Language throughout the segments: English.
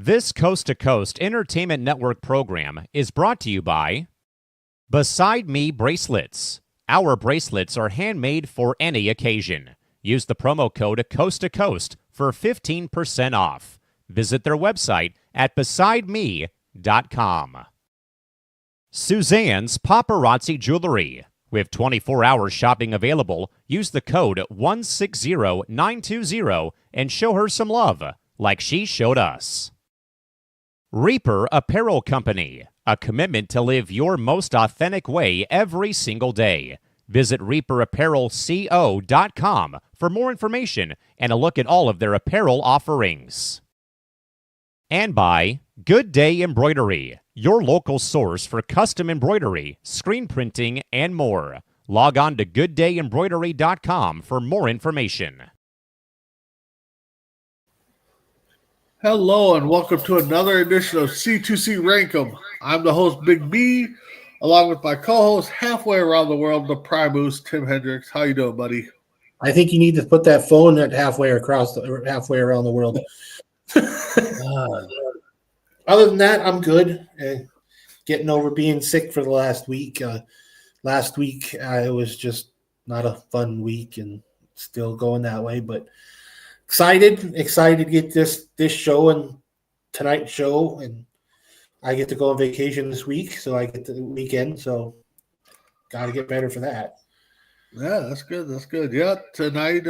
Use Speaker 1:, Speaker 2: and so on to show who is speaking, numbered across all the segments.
Speaker 1: This Coast to Coast Entertainment Network program is brought to you by Beside Me Bracelets. Our bracelets are handmade for any occasion. Use the promo code Coast to Coast for 15% off. Visit their website at besideme.com. Suzanne's Paparazzi Jewelry. With 24-hour shopping available, use the code 160920 and show her some love, like she showed us. Reaper Apparel Company, a commitment to live your most authentic way every single day. Visit reaperapparelco.com for more information and a look at all of their apparel offerings. And by Good Day Embroidery, your local source for custom embroidery, screen printing, and more. Log on to gooddayembroidery.com for more information.
Speaker 2: Hello and welcome to another edition of C2C Rankem. I'm the host, Big B, along with my co-host halfway around the world, the Pryme, Tim Hendricks. How you doing, buddy?
Speaker 3: I think you need to put that phone at halfway around the world. Other than that, I'm good. Getting over being sick for the last week. Last week, it was just not a fun week and still going that way, but excited to get this show and tonight's show, and I get to go on vacation this week, so I get the weekend, so got to get better for that.
Speaker 2: Yeah, that's good. Yeah, tonight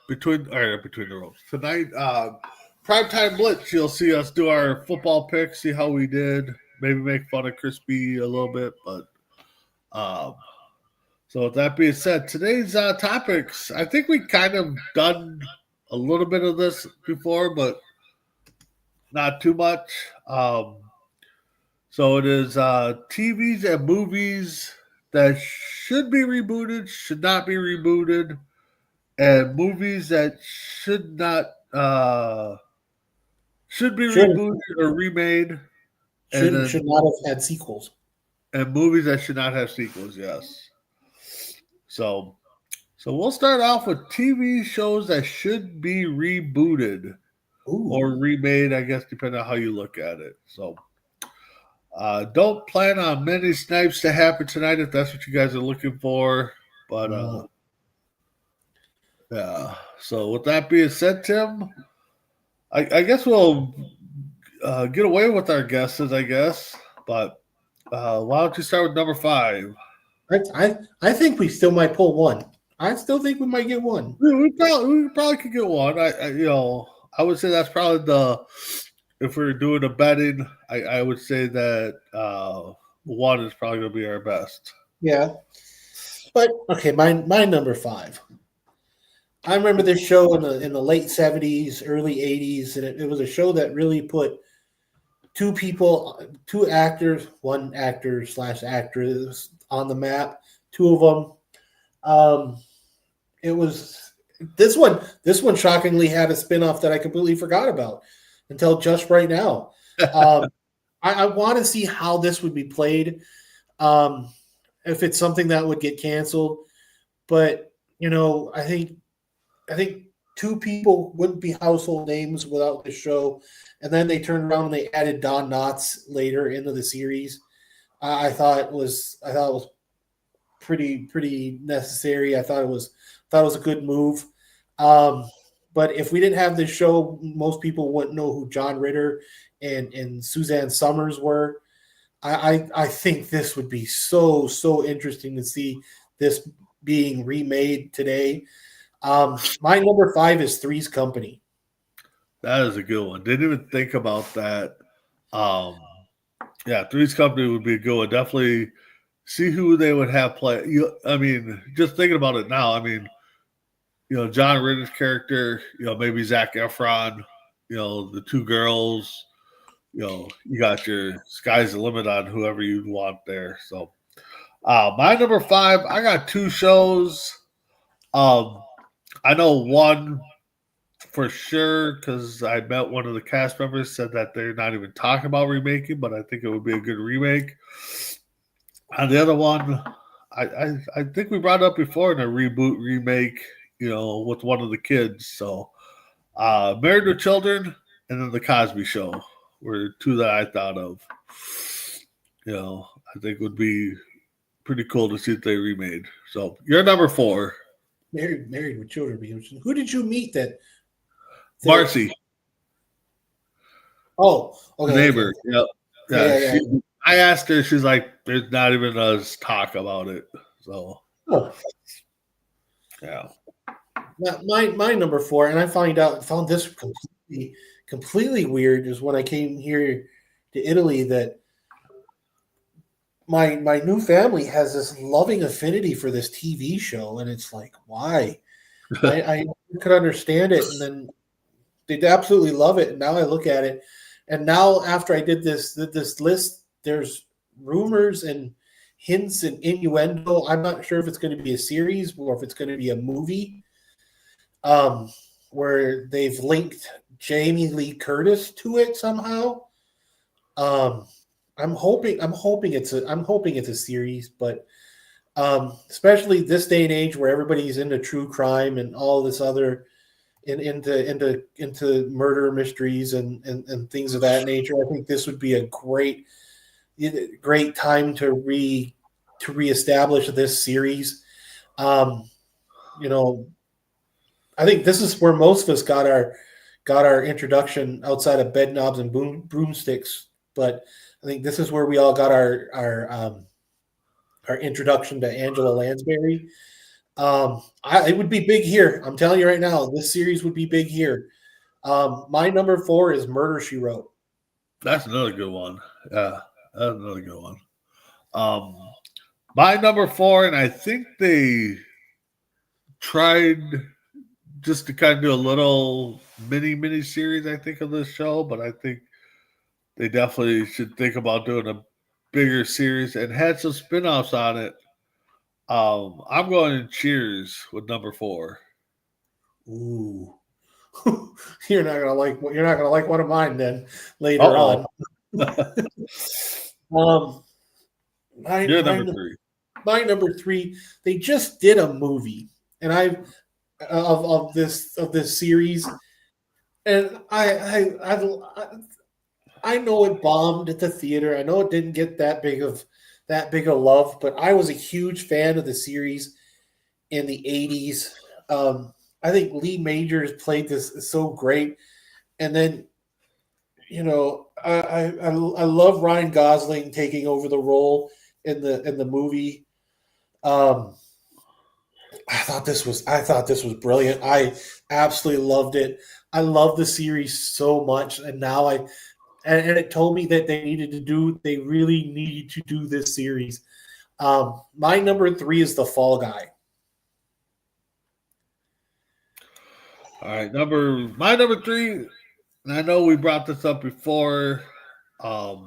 Speaker 2: between the ropes. Tonight, Primetime Blitz, you'll see us do our football picks, see how we did, maybe make fun of Crispy a little bit, but so with that being said, today's topics, I think we kind of done a little bit of this before, but not too much. So it is TVs and movies that should be rebooted, should not be rebooted, and movies that should not should be rebooted or remade.
Speaker 3: Should not have had sequels.
Speaker 2: And movies that should not have sequels, yes. So we'll start off with TV shows that should be rebooted or remade, I guess, depending on how you look at it. So don't plan on many snipes to happen tonight if that's what you guys are looking for. But yeah. So with that being said, Tim, I guess we'll get away with our guesses, I guess. But why don't you start with number 5?
Speaker 3: I think we still might pull one. I still think we might get one.
Speaker 2: We probably could get one. I would say that's probably if we're doing a betting, I would say that one is probably going to be our best.
Speaker 3: Yeah. But okay, my number 5. I remember this show in the late 70s, early 80s, and it was a show that really put two actors, one actor/actress on the map, two of them. It was this one shockingly had a spinoff that I completely forgot about until just right now. I want to see how this would be played, if it's something that would get canceled. But I think two people wouldn't be household names without the show, and then they turned around and they added Don Knotts later into the series. I thought it was pretty necessary. I thought it was a good move. But if we didn't have this show, most people wouldn't know who John Ritter and Suzanne Summers were. I think this would be so interesting to see this being remade today. My number 5 is Three's Company.
Speaker 2: That is a good one. Didn't even think about that. Yeah, Three's Company would be a good one. Definitely see who they would have play. Just thinking about it now, John Ritter's character, maybe Zac Efron, the two girls, you got your sky's the limit on whoever you'd want there. So my number 5, I got 2 shows. I know one for sure because I met one of the cast members, said that they're not even talking about remaking, but I think it would be a good remake. And the other one, I think we brought up before in a remake, with one of the kids. So Married with Children and then the Cosby Show were two that I thought of. I think would be pretty cool to see if they remade. So you're number 4.
Speaker 3: Married with Children. Who did you meet that?
Speaker 2: Marcy.
Speaker 3: Oh, okay.
Speaker 2: The neighbor.
Speaker 3: Okay.
Speaker 2: Yeah. I asked her. She's like, "There's not even a talk about it." So, yeah.
Speaker 3: My number 4, and I found this completely weird, is when I came here to Italy that my new family has this loving affinity for this TV show, and it's like, why? I could understand it, and then they absolutely love it. And now I look at it, and now after I did this list, there's rumors and hints and innuendo. I'm not sure if it's going to be a series or if it's going to be a movie, where they've linked Jamie Lee Curtis to it somehow. I'm hoping it's a series, but especially this day and age where everybody's into true crime and all this other into murder mysteries and things of that nature. I think this would be a great time to reestablish this series. I think this is where most of us got our introduction outside of bed knobs and broomsticks, but I think this is where we all got our introduction to Angela Lansbury. It would be big here. I'm telling you right now, this series would be big here. My number 4 is Murder, She Wrote.
Speaker 2: That's another good one. Yeah, that's another good one. My number 4, and I think they tried just to kind of do a little mini series, I think, of this show, but I think they definitely should think about doing a bigger series and had some spinoffs on it. I'm going in Cheers with number 4.
Speaker 3: Ooh. You're not gonna like one of mine then later on.
Speaker 2: You're number 3.
Speaker 3: My number 3, they just did a movie, and of this series, and I know it bombed at the theater. I know it didn't get that big of love, but I was a huge fan of the series in the 80s. I think Lee Majors played this so great, and then I love Ryan Gosling taking over the role in the movie. I thought this was brilliant. I absolutely loved it. I love the series so much, and now and it told me that they really needed to do this series. My number 3 is The Fall Guy.
Speaker 2: All right, my number 3, and I know we brought this up before, and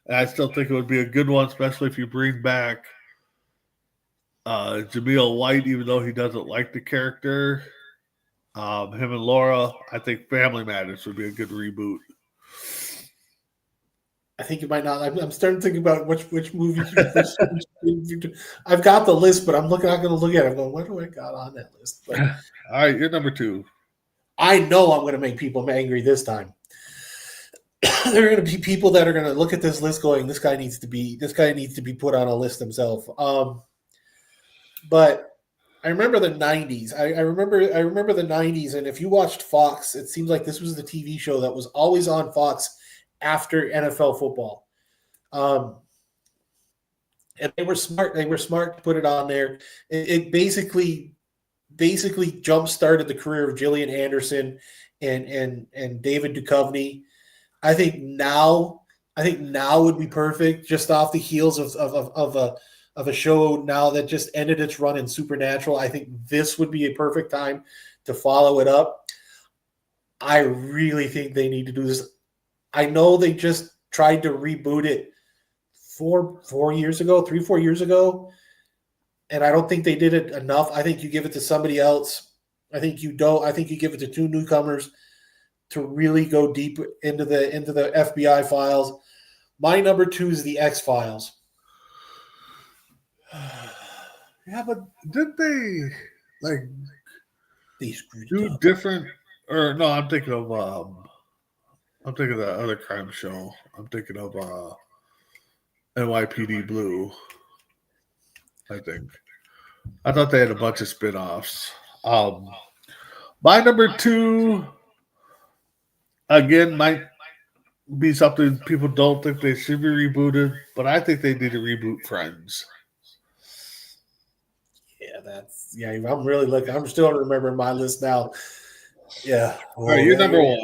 Speaker 2: I still think it would be a good one, especially if you bring back Jameel White, even though he doesn't like the character. Him and Laura, I think Family Matters would be a good reboot.
Speaker 3: I think you might not. I'm starting to think about which movies. I've got the list, but I'm not going to look at it. I'm going, what do I got on that list? But,
Speaker 2: all right, you're number 2.
Speaker 3: I know I'm going to make people angry this time. There are going to be people that are going to look at this list going, this guy needs to be put on a list himself. But I remember the 90s. I remember the 90s, and if you watched Fox, it seems like this was the TV show that was always on Fox after NFL football. And they were smart. They were smart to put it on there. It basically jump-started the career of Gillian Anderson and David Duchovny. I think now would be perfect, just off the heels of a show now that just ended its run in Supernatural. I think this would be a perfect time to follow it up. I really think they need to do this. I know they just tried to reboot it 4 years ago, 3-4 years ago, and I don't think they did it enough. I think you give it to somebody else. I think you don't. I think you give it to 2 newcomers to really go deep into the FBI files. My number 2 is the X-Files.
Speaker 2: Yeah, but did they do
Speaker 3: up.
Speaker 2: different? Or no, I'm thinking of I'm thinking of that other crime show. I'm thinking of NYPD Blue. I think. I thought they had a bunch of spin-offs. My number 2, again, might be something people don't think they should be rebooted, but I think they need to reboot Friends.
Speaker 3: Yeah, I'm really looking. I'm still remembering my list now. Yeah.
Speaker 2: All right, you're number 1.
Speaker 3: I'm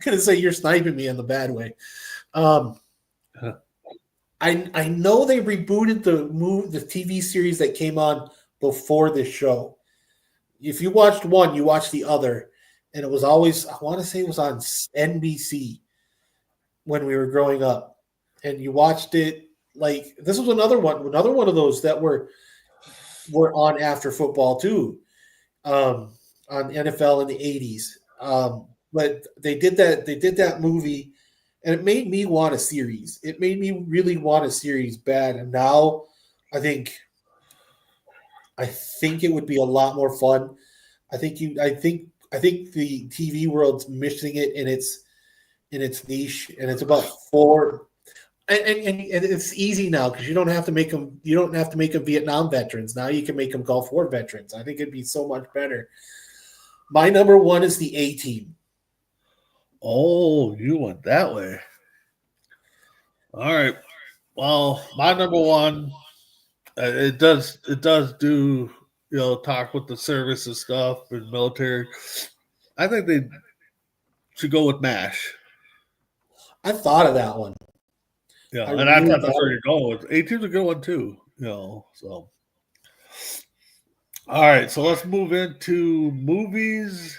Speaker 3: gonna say you're sniping me in the bad way. I know they rebooted the TV series that came on before this show. If you watched one, you watched the other, and it was always, I want to say it was on NBC when we were growing up, and you watched it. Like, this was another one of those that were on after football too, on NFL in the 80s. But they did that movie, and it made me want a series. It made me really want a series bad. And now I think it would be a lot more fun. I think the TV world's missing it in its niche, and it's about 4. And it's easy now because you don't have to make them Vietnam veterans. Now you can make them Gulf War veterans. I think it'd be so much better. My number 1 is the A-Team.
Speaker 2: Oh, you went that way. All right. Well, my number 1, it does do, talk with the service and stuff and military. I think they should go with MASH.
Speaker 3: I thought of that one.
Speaker 2: Yeah, I thought that's where you're going with. A-Team's a good one too, so. All right, so let's move into movies.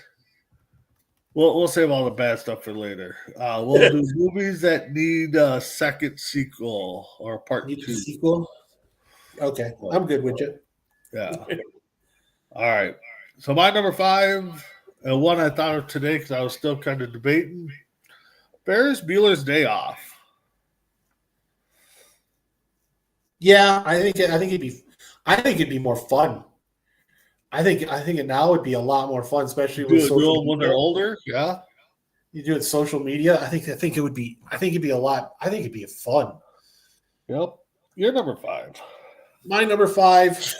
Speaker 2: We'll save all the bad stuff for later. We'll do movies that need a second sequel or part 2.
Speaker 3: Sequel? Okay, I'm good with you.
Speaker 2: Yeah. All right. So my number 5, and one I thought of today because I was still kind of debating, Ferris Bueller's Day Off.
Speaker 3: Yeah, I think it'd be more fun. I think it now would be a lot more fun, especially with social media.
Speaker 2: When they're older. Yeah,
Speaker 3: you do it social media. I think it'd be a lot. I think it'd be fun.
Speaker 2: Yep. You're number 5.
Speaker 3: My number 5,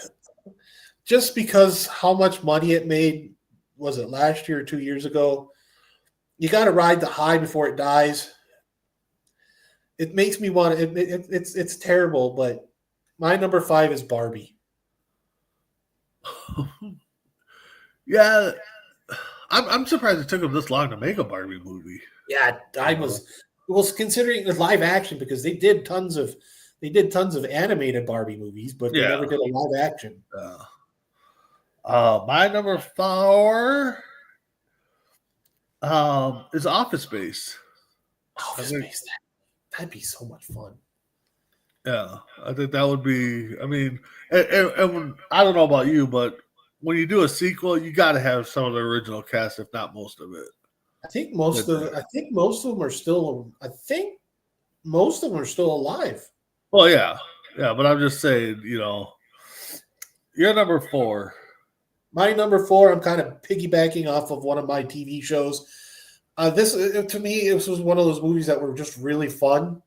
Speaker 3: just because how much money it made, was it last year or 2 years ago? You got to ride the high before it dies. It makes me want to. It's terrible, but my number 5 is Barbie.
Speaker 2: Yeah, I'm surprised it took them this long to make a Barbie movie.
Speaker 3: Yeah, I was considering the live action because they did tons of animated Barbie movies, but they never did a live action.
Speaker 2: My number 4 is Office Space.
Speaker 3: Office Space, that'd be so much fun.
Speaker 2: Yeah, I think that would be. I mean, and I don't know about you, but when you do a sequel, you got to have some of the original cast, if not most of it.
Speaker 3: I think most of them are still. I think most of them are still alive.
Speaker 2: Well, yeah, but I'm just saying, you're number 4.
Speaker 3: My number 4, I'm kind of piggybacking off of one of my TV shows. This, to me, this was one of those movies that were just really fun.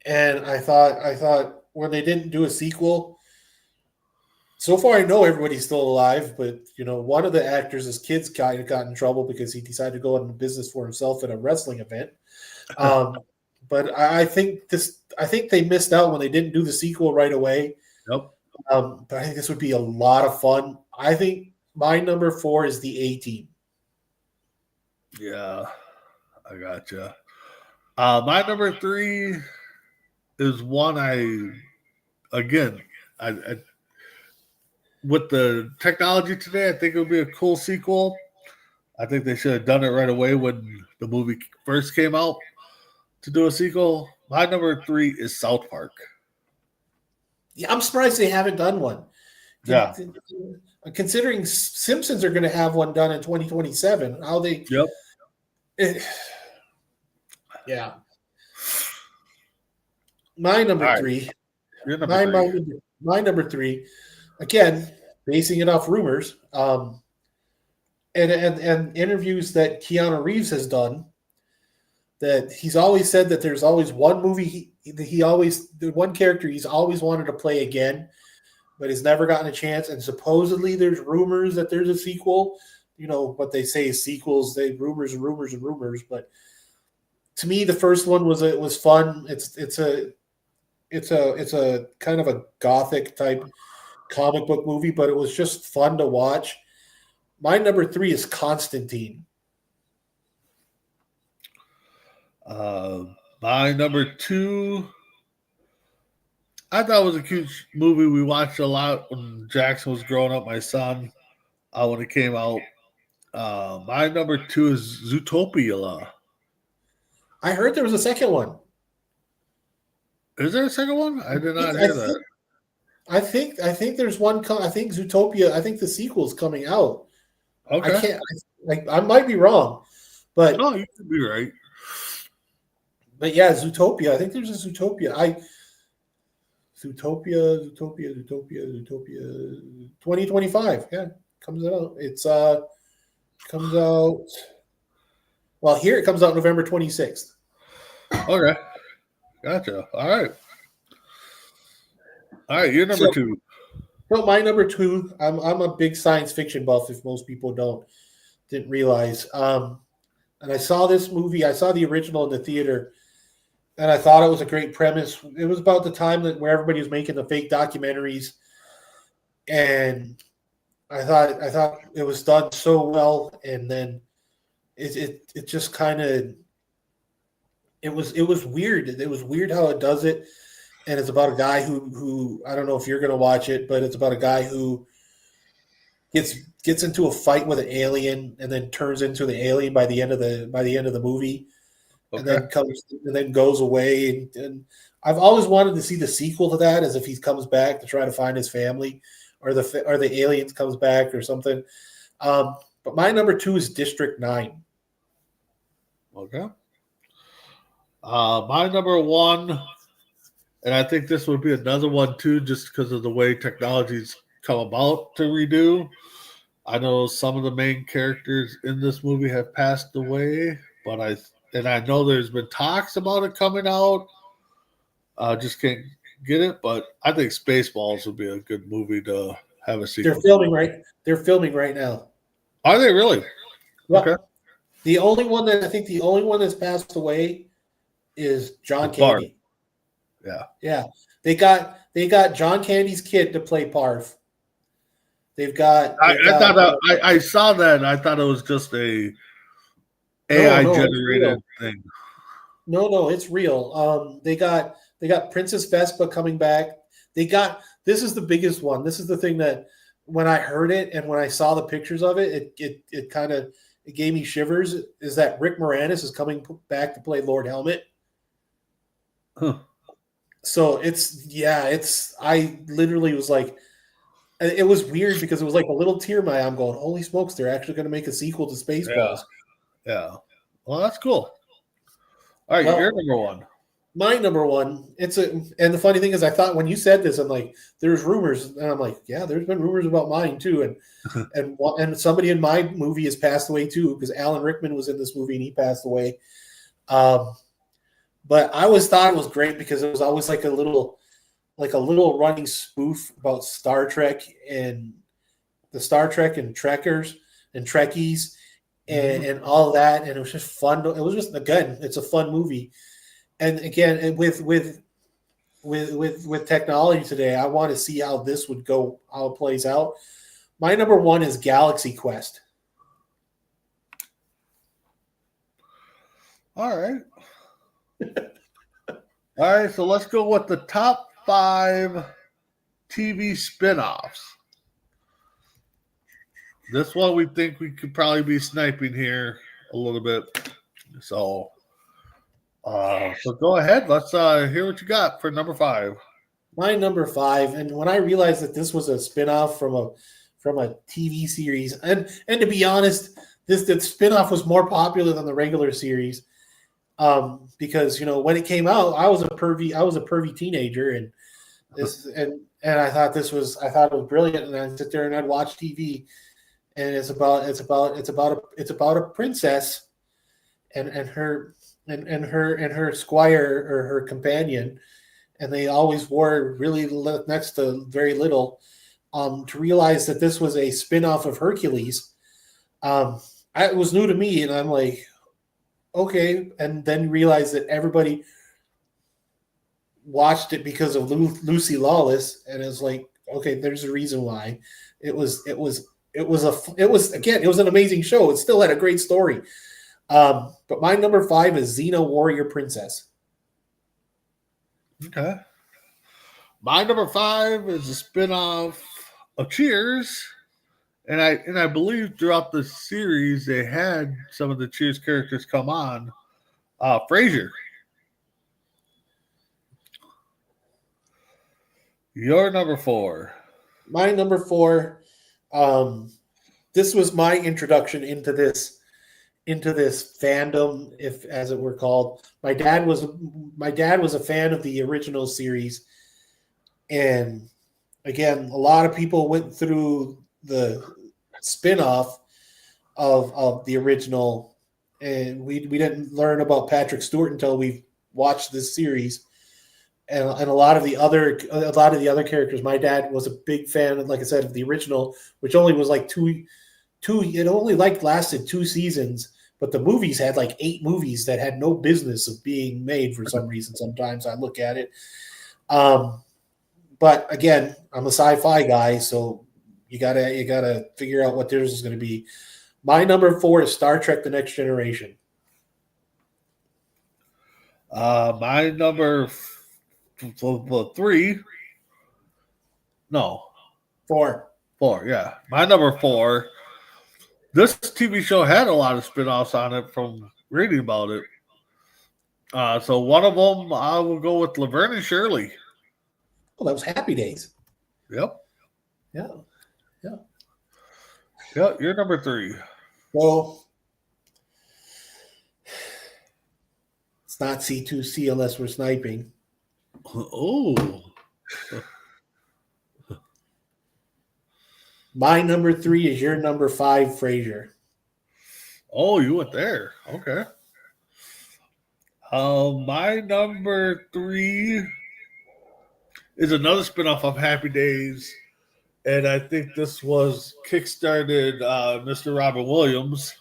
Speaker 3: And I thought when they didn't do a sequel, so far I know everybody's still alive, but one of the actors' his kids kind of got in trouble because he decided to go into business for himself at a wrestling event. But I think they missed out when they didn't do the sequel right away.
Speaker 2: Yep.
Speaker 3: But I think this would be a lot of fun. I think my number 4 is the A-Team.
Speaker 2: Yeah, I gotcha. My number 3 is one I with the technology today, I think it would be a cool sequel. I think they should have done it right away when the movie first came out to do a sequel. My number 3 is South Park.
Speaker 3: Yeah, I'm surprised they haven't done one.
Speaker 2: Yeah.
Speaker 3: Considering Simpsons are going to have one done in 2027, how they?
Speaker 2: Yep.
Speaker 3: Yeah. My number 3.
Speaker 2: Your number 3.
Speaker 3: My number 3. Again, basing it off rumors. and interviews that Keanu Reeves has done, that he's always said that there's always one movie the one character he's always wanted to play again, but he's never gotten a chance. And supposedly there's rumors that there's a sequel. You know what they say is sequels, they rumors and rumors and rumors. But to me, the first one was fun. It's a kind of a gothic type comic book movie, but it was just fun to watch. My number 3 is Constantine.
Speaker 2: My number 2, I thought it was a cute movie. We watched a lot when Jackson was growing up, my son, when it came out. My number 2 is Zootopia.
Speaker 3: I heard there was a second one.
Speaker 2: Is there a second one? I did not hear that.
Speaker 3: I think there's one. I think Zootopia. I think the sequel's coming out.
Speaker 2: Okay.
Speaker 3: I can't. I might be wrong, but
Speaker 2: no, you could be right.
Speaker 3: But yeah, Zootopia. I think there's a Zootopia. Zootopia. 2025. Yeah, comes out. Comes out. Well, here it comes out November 26th.
Speaker 2: Okay, gotcha. All right. You're number 2.
Speaker 3: No, my number 2. I'm a big science fiction buff. If most people didn't realize, and I saw this movie. I saw the original in the theater, and I thought it was a great premise. It was about the time where everybody was making the fake documentaries, and I thought it was done so well. And then it just kind of it was weird. It was weird how it does it. And it's about a guy who I don't know if you're going to watch it, but it's about a guy who gets into a fight with an alien and then turns into the alien by the end of the movie, okay. and then goes away. And I've always wanted to see the sequel to that, as if he comes back to try to find his family, or the aliens comes back or something. But my number 2 is District 9.
Speaker 2: Okay. My number 1. And I think this would be another one, too, just because of the way technology's come about to redo. I know some of the main characters in this movie have passed away, but I know there's been talks about it coming out. Just can't get it, but I think Spaceballs would be a good movie to have a sequel.
Speaker 3: They're filming right now.
Speaker 2: Are they really?
Speaker 3: Yeah. Okay. The only one that's passed away is John Candy. Yeah. They got John Candy's kid to play Parv.
Speaker 2: I saw that. And I thought it was just a AI generated thing.
Speaker 3: No, it's real. They got Princess Vespa coming back. This is the biggest one. This is the thing that when I heard it and when I saw the pictures of it, it kind of gave me shivers. Is that Rick Moranis is coming back to play Lord Helmet?
Speaker 2: Huh.
Speaker 3: So I literally was like, it was weird because it was like a little tear in my eye. I'm going, holy smokes, they're actually going to make a sequel to Spaceballs.
Speaker 2: Yeah. Well, that's cool. All right, your number 1.
Speaker 3: My number 1. And the funny thing is, I thought when you said this, I'm like, there's rumors, and I'm like, yeah, there's been rumors about mine too, and somebody in my movie has passed away too, because Alan Rickman was in this movie and he passed away. But I always thought it was great because it was always like a little running spoof about Star Trek and Trekkers and Trekkies and all that. And it was just fun. It was just, again, it's a fun movie. And again, with technology today, I want to see how this would go, how it plays out. My number 1 is Galaxy Quest.
Speaker 2: All right. All right, so let's go with the top 5 TV spinoffs. This one we think we could probably be sniping here a little bit. So go ahead. Let's hear what you got for number 5.
Speaker 3: My number 5, and when I realized that this was a spinoff from a TV series, and to be honest, the spinoff was more popular than the regular series. Because when it came out, I was a pervy teenager, and I thought it was brilliant, and I'd sit there and I'd watch TV, and it's about a princess and her squire or her companion, and they always wore really next to very little. To realize that this was a spin-off of Hercules, it was new to me, and I'm like, okay, and then realized that everybody watched it because of Lucy Lawless, and it's like, okay, there's a reason why. It was an amazing show. It still had a great story. But my number 5 is Xena Warrior Princess.
Speaker 2: Okay. My number 5 is a spinoff of Cheers. And I believe throughout the series they had some of the Cheers characters come on. Frasier. Your number 4.
Speaker 3: My number 4. This was my introduction into this fandom, if as it were called. My dad was a fan of the original series, and again, a lot of people went through the spin-off of the original, and we didn't learn about Patrick Stewart until we watched this series. And a lot of the other characters. My dad was a big fan, like I said, of the original, which only was like two. It only lasted 2 seasons, but the movies had like 8 movies that had no business of being made for some reason. Sometimes I look at it, but again, I'm a sci-fi guy, so you gotta figure out what theirs is going to be. My number 4 is Star Trek: The Next Generation.
Speaker 2: My number 3. No.
Speaker 3: 4.
Speaker 2: 4, yeah. My number 4. This TV show had a lot of spinoffs on it from reading about it. So one of them, I will go with Laverne and Shirley.
Speaker 3: Oh, that was Happy Days.
Speaker 2: Yep.
Speaker 3: Yeah.
Speaker 2: Yeah, you're number 3.
Speaker 3: Well, it's not C2C unless we're sniping.
Speaker 2: Oh.
Speaker 3: My number 3 is your number 5, Frasier.
Speaker 2: Oh, you went there. Okay. My number 3 is another spinoff of Happy Days. And I think this was kickstarted Mr. Robin Williams,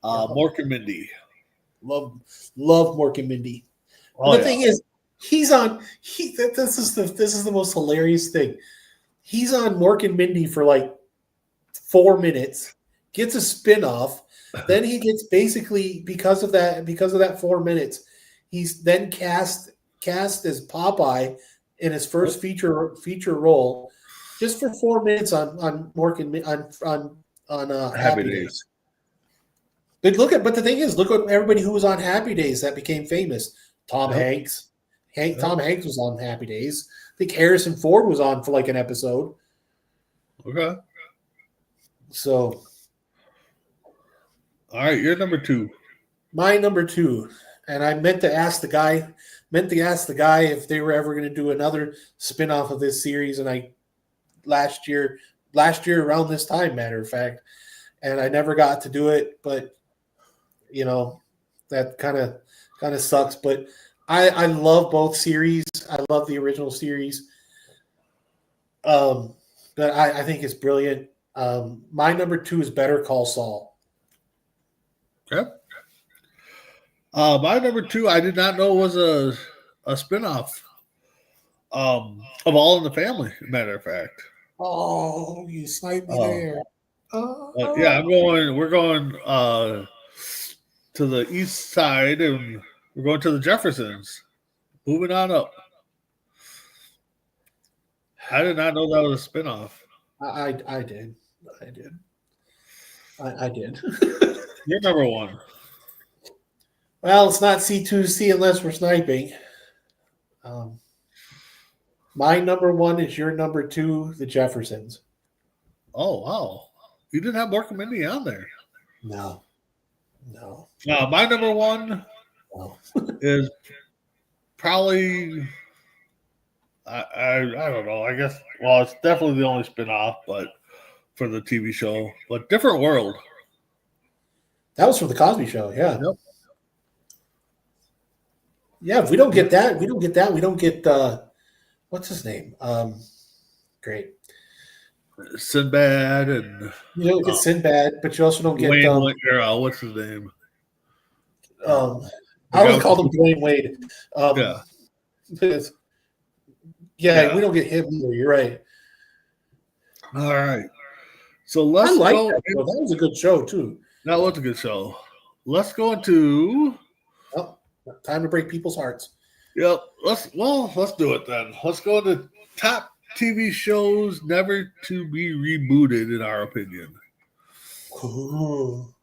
Speaker 2: Mork and Mindy.
Speaker 3: Love Mork and Mindy.
Speaker 2: Oh,
Speaker 3: the thing is, this is the most hilarious thing. He's on Mork and Mindy for like 4 minutes, gets a spinoff, then he gets basically because of that 4 minutes, he's then cast as Popeye in his first feature role, just for 4 minutes on Mork and on Happy Days. But the thing is, look at everybody who was on Happy Days that became famous. Tom Hanks. Tom Hanks was on Happy Days. I think Harrison Ford was on for like an episode.
Speaker 2: Okay.
Speaker 3: So,
Speaker 2: all right, you're number 2.
Speaker 3: My number 2, and I meant to ask the guy if they were ever going to do another spin-off of this series, and last year around this time, matter of fact, and I never got to do it, but that kind of sucks. But I love both series. I love the original series. But I think it's brilliant. My number 2 is Better Call Saul.
Speaker 2: Okay. My number 2, I did not know was a spinoff of All in the Family, matter of fact.
Speaker 3: Oh, you sniped me there.
Speaker 2: Yeah, we're going to the east side, and we're going to the Jeffersons. Moving on up. I did not know that was a spinoff.
Speaker 3: I did. I did.
Speaker 2: You're number 1.
Speaker 3: Well, it's not C2C unless we're sniping. My number 1 is your number 2, the Jeffersons.
Speaker 2: Oh, wow. You didn't have Mork and Mindy on there.
Speaker 3: No.
Speaker 2: My number 1 is probably, I don't know. I guess, well, it's definitely the only spinoff, but for the TV show, but different world.
Speaker 3: That was from the Cosby Show. Yeah.
Speaker 2: Yep.
Speaker 3: Yeah. If we don't get that, we don't get what's his name? Great.
Speaker 2: Sinbad and
Speaker 3: You don't get Sinbad, but you also don't get
Speaker 2: what's his name?
Speaker 3: I always called him Dwayne Wade. Yeah, we don't get him either. You're right.
Speaker 2: All right. So let's go.
Speaker 3: That show. That was a good show too.
Speaker 2: That was a good show. Let's go into
Speaker 3: time to break people's hearts.
Speaker 2: Yep. Let's do it then. Let's go into top TV shows never to be rebooted, in our opinion.
Speaker 3: Ooh,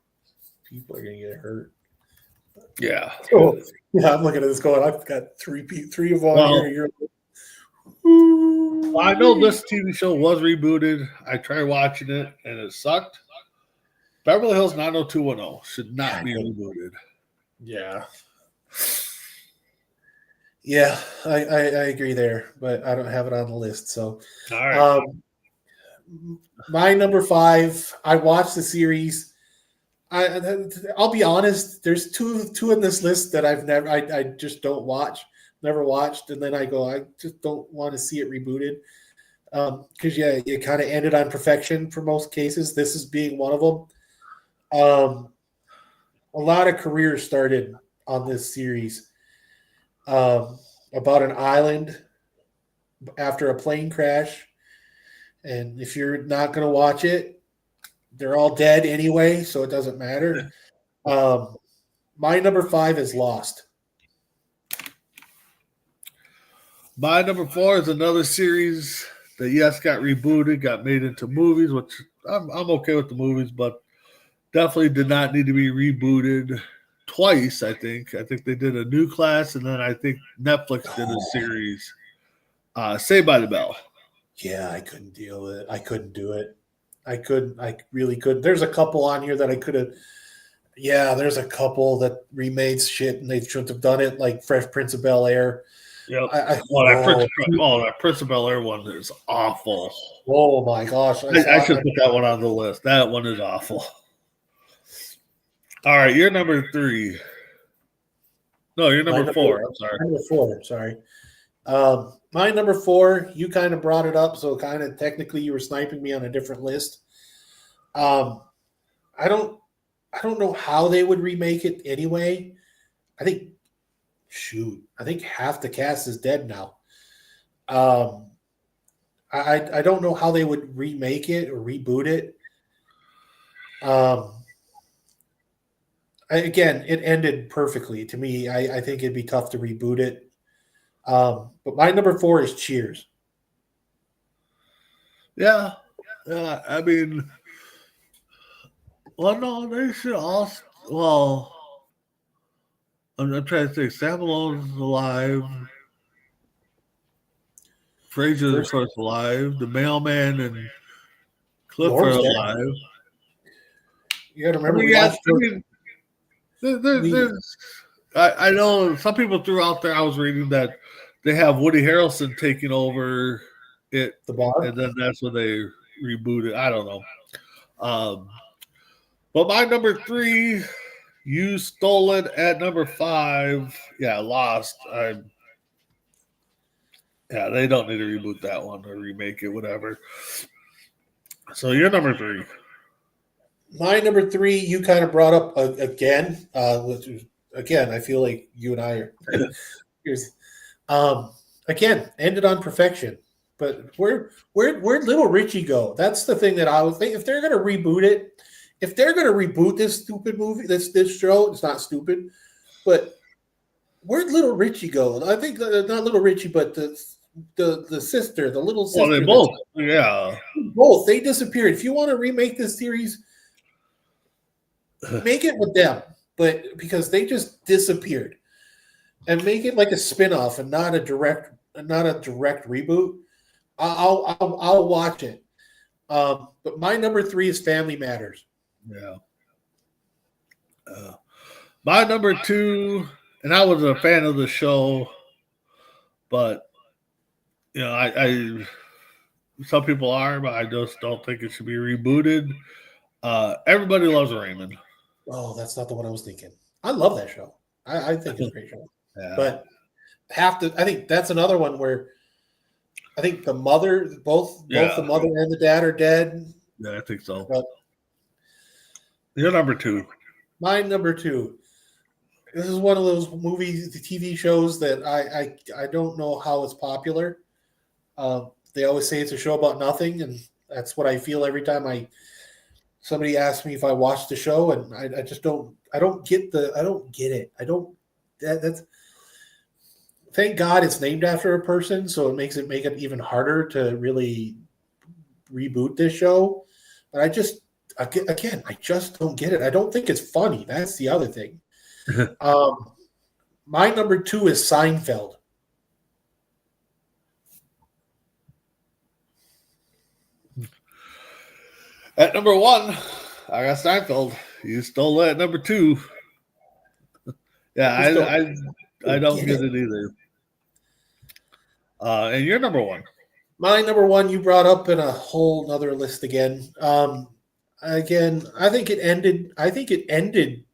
Speaker 3: people are gonna get hurt.
Speaker 2: Yeah.
Speaker 3: Oh, yeah, I'm looking at this going. I've got three of them here.
Speaker 2: I know this TV show was rebooted. I tried watching it and it sucked. Beverly Hills 90210 should not be rebooted.
Speaker 3: Yeah. Yeah, I agree there, but I don't have it on the list. So,
Speaker 2: all right.
Speaker 3: My number 5. I watched the series. I'll be honest. There's two in this list that I just don't watch. Never watched, and then I go, I just don't want to see it rebooted. Because it kind of ended on perfection for most cases. This is being one of them. A lot of careers started on this series. About an island after a plane crash. And if you're not going to watch it, they're all dead anyway, so it doesn't matter. My number 5 is Lost.
Speaker 2: My number 4 is another series that, yes, got rebooted, got made into movies, which I'm okay with the movies, but definitely did not need to be rebooted twice, I think. I think they did a new class, and then I think Netflix did a series, Saved by the Bell.
Speaker 3: Yeah, I couldn't deal with it. I couldn't do it. I really couldn't. There's a couple on here that I could have. Yeah, there's a couple that remade shit, and they shouldn't have done it, like Fresh Prince of Bel-Air.
Speaker 2: Yep. That Prince of Bel-Air one is awful.
Speaker 3: Oh, my gosh.
Speaker 2: I should put that one on the list. That one is awful. All right, you're number 3. No, you're number 4. I'm sorry.
Speaker 3: Number 4, sorry. My number 4, you kind of brought it up, so kind of technically you were sniping me on a different list. I don't know how they would remake it anyway. I think half the cast is dead now. I don't know how they would remake it or reboot it. Again, it ended perfectly to me. I think it'd be tough to reboot it. But my number 4 is Cheers.
Speaker 2: Yeah. I mean, well, no, they should also. Well, I'm trying to think. Sam Malone's alive. Fraser, of course, alive. The Mailman and Cliff are alive.
Speaker 3: You got to remember.
Speaker 2: I know some people threw out there. I was reading that they have Woody Harrelson taking over it,
Speaker 3: the bar,
Speaker 2: and then that's when they rebooted. I don't know. But my number 3, you stole it at number 5. Yeah, Lost. Yeah, they don't need to reboot that one or remake it, whatever. So you're number 3.
Speaker 3: My number 3, you kind of brought up again. Again, I feel like you and I are. Again, ended on perfection. But where'd Little Richie go? That's the thing that I was thinking. If they're going to reboot it, if they're going to reboot this stupid movie, this show, it's not stupid. But where'd Little Richie go? I think not Little Richie, but the sister, the little sister.
Speaker 2: Well, they both, yeah.
Speaker 3: Both. They disappeared. If you want to remake this series, make it with them, but because they just disappeared, and make it like a spinoff and not a direct reboot. I'll watch it. But my number 3 is Family Matters.
Speaker 2: Yeah. My number 2, and I was a fan of the show, but I some people are, but I just don't think it should be rebooted. Everybody loves Raymond.
Speaker 3: Oh, that's not the one I was thinking. I love that show. I think it's a great show.
Speaker 2: Yeah.
Speaker 3: But I think that's another one where I think the mother, both the mother and the dad are dead.
Speaker 2: Yeah, I think so.
Speaker 3: But
Speaker 2: you're number 2.
Speaker 3: My number 2. This is one of those movies, the TV shows that I don't know how it's popular. They always say it's a show about nothing, and that's what I feel every time somebody asks me if I watch the show, and I just don't get it. That's thank God it's named after a person, so it makes it even harder to really reboot this show. But I just don't get it. I don't think it's funny. That's the other thing. My number 2 is Seinfeld.
Speaker 2: At number 1, I got Seinfeld. You stole that at number 2. Yeah, I don't get it either. And you're number 1.
Speaker 3: My number 1 you brought up in a whole nother list again. Again, I think it ended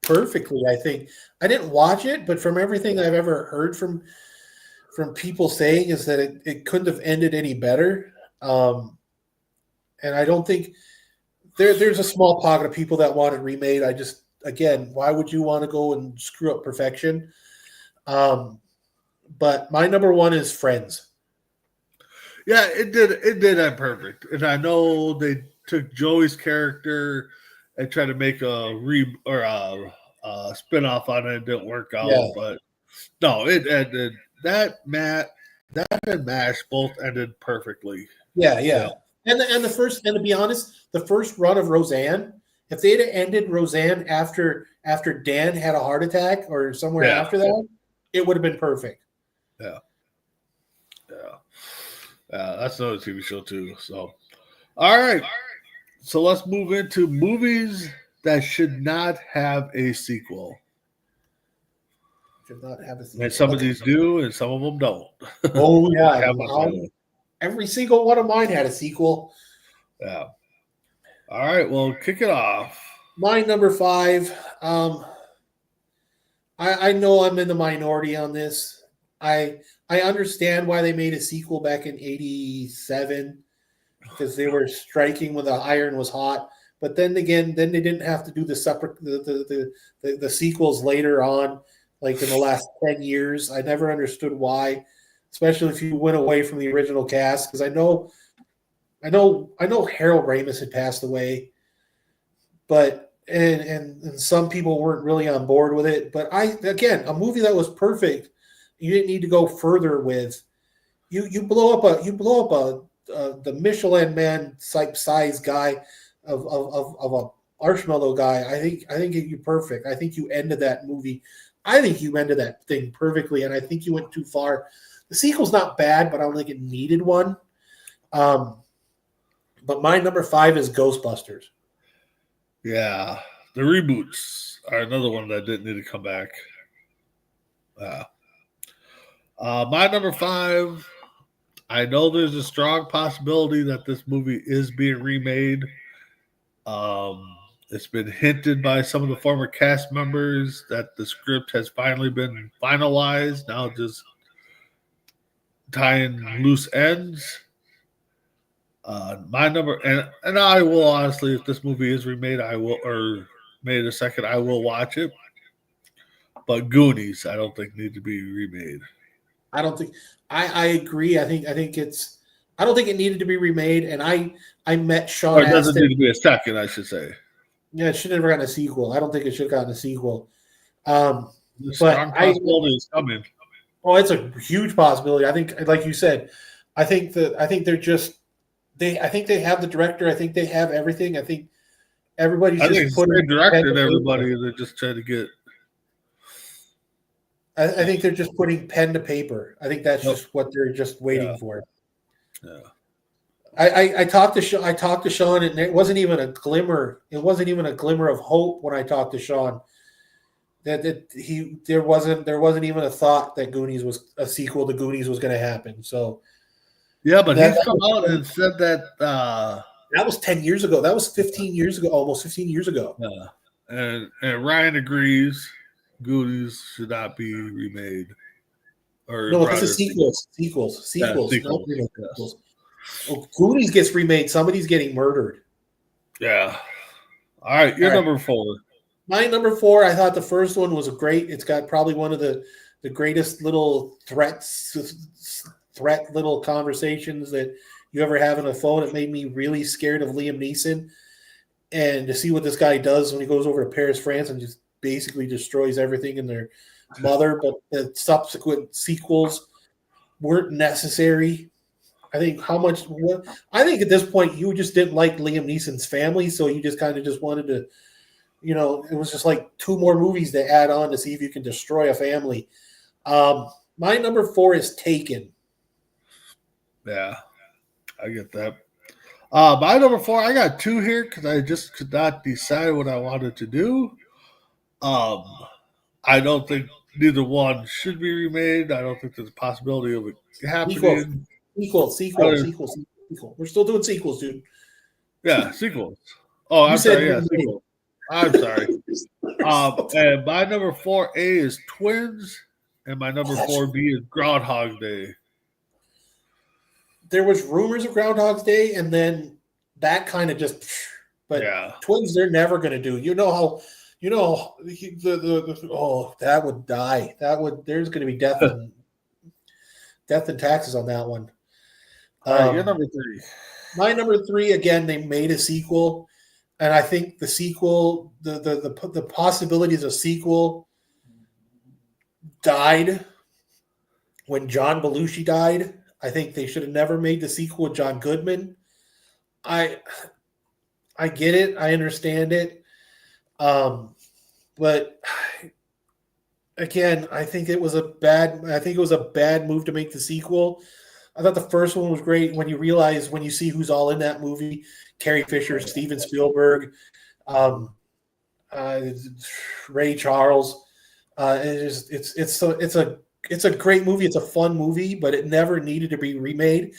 Speaker 3: perfectly. I think I didn't watch it, but from everything I've ever heard from people saying is that it couldn't have ended any better. And I don't think there's a small pocket of people that want it remade. Again, why would you want to go and screw up perfection? But my number 1 is Friends.
Speaker 2: Yeah, it did end perfect. And I know they took Joey's character and tried to make a spin-off on it. It didn't work out. Yeah. But no, it ended. That and MASH both ended perfectly.
Speaker 3: Yeah. And to be honest, the first run of Roseanne, if they'd have ended Roseanne after Dan had a heart attack or somewhere after that, it would have been perfect.
Speaker 2: Yeah, that's another TV show too. So, all right. So let's move into movies that should not have a sequel.
Speaker 3: Should not have a sequel.
Speaker 2: And some of these do, and some of them don't.
Speaker 3: Oh yeah, every single one of mine had a sequel.
Speaker 2: Yeah. All right. Well, kick it off.
Speaker 3: My number 5. I know I'm in the minority on this. I understand why they made a sequel back in '87 because they were striking when the iron was hot. But then again, they didn't have to do the sequels later on, like in the last 10 years. I never understood why, especially if you went away from the original cast, because I know Harold Ramis had passed away, but and some people weren't really on board with it. But a movie that was perfect, you didn't need to go further with. You blow up the Michelin Man type size guy of a marshmallow guy. I think you're perfect. I think you ended that movie. I think you ended that thing perfectly, and I think you went too far. The sequel's not bad, but I don't think it needed one. But my number 5 is Ghostbusters.
Speaker 2: Yeah, the reboots are another one that didn't need to come back. My number 5, I know there's a strong possibility that this movie is being remade. It's been hinted by some of the former cast members that the script has finally been finalized. Now just tying loose ends. My number, and I will honestly, if this movie is remade, made a second, I will watch it. But Goonies, I don't think need to be remade.
Speaker 3: I don't think I agree. I don't think it needed to be remade. And I met Sean.
Speaker 2: Or it doesn't need to be a second, I should say.
Speaker 3: Yeah, it should have never gotten a sequel. I don't think it should have gotten a sequel.
Speaker 2: The strong possibility is coming.
Speaker 3: Oh, it's a huge possibility. I think, like you said, I think they have the director. I think they have everything. I think everybody's just putting
Speaker 2: directed everybody. They're just trying to get.
Speaker 3: I think they're just putting pen to paper. I think that's just what they're just waiting for.
Speaker 2: Yeah.
Speaker 3: I talked to Sean, and it wasn't even a glimmer. It wasn't even a glimmer of hope when I talked to Sean. There wasn't even a thought that Goonies was a sequel to Goonies was going to happen. So
Speaker 2: Yeah, but
Speaker 3: That,
Speaker 2: he's come out and said that
Speaker 3: that was 10 years ago. That was 15 years ago, almost 15 years ago.
Speaker 2: and Ryan agrees Goonies should not be remade. Or
Speaker 3: No, this
Speaker 2: brought
Speaker 3: is
Speaker 2: as
Speaker 3: sequels, not
Speaker 2: sequels.
Speaker 3: remake
Speaker 2: Yes.
Speaker 3: sequels. Oh, Goonies gets remade. Somebody's getting murdered.
Speaker 2: Yeah. All right, you're
Speaker 3: All right.
Speaker 2: number 4.
Speaker 3: My number 4, I thought the first one was great. It's got probably one of the greatest little threat little conversations that you ever have on a phone. It made me really scared of Liam Neeson. And to see what this guy does when he goes over to Paris, France, and just basically destroys everything in their mother. But the subsequent sequels weren't necessary. I think I think at this point you just didn't like Liam Neeson's family, so you just kind of just wanted to, it was just like 2 more movies to add on to see if you can destroy a family. My number 4 is Taken.
Speaker 2: Yeah, I get that. My number 4, I got 2 here because I just could not decide what I wanted to do. I don't think neither one should be remade. I don't think there's a possibility of it happening.
Speaker 3: Sequel. We're still doing sequels, dude.
Speaker 2: Yeah, sequels. Oh,
Speaker 3: You
Speaker 2: I'm
Speaker 3: said
Speaker 2: sorry. Yeah,
Speaker 3: remade.
Speaker 2: sequels. I'm sorry. And my number 4A is Twins, and my number 4B is Groundhog Day.
Speaker 3: There was rumors of Groundhog's Day, and then that kind of just. But
Speaker 2: Yeah.
Speaker 3: Twins, they're never going to do. That would die. There's going to be death and taxes on that one.
Speaker 2: All right, you're number 3.
Speaker 3: My number 3, again, they made a sequel, and I think the sequel, the possibilities of sequel died when John Belushi died. I think they should have never made the sequel with John Goodman. I get it. I understand it. But again, I think it was a bad move to make the sequel. I thought the first one was great when you see who's all in that movie: Carrie Fisher, Steven Spielberg, Ray Charles. It's a great movie. It's a fun movie, but it never needed to be remade.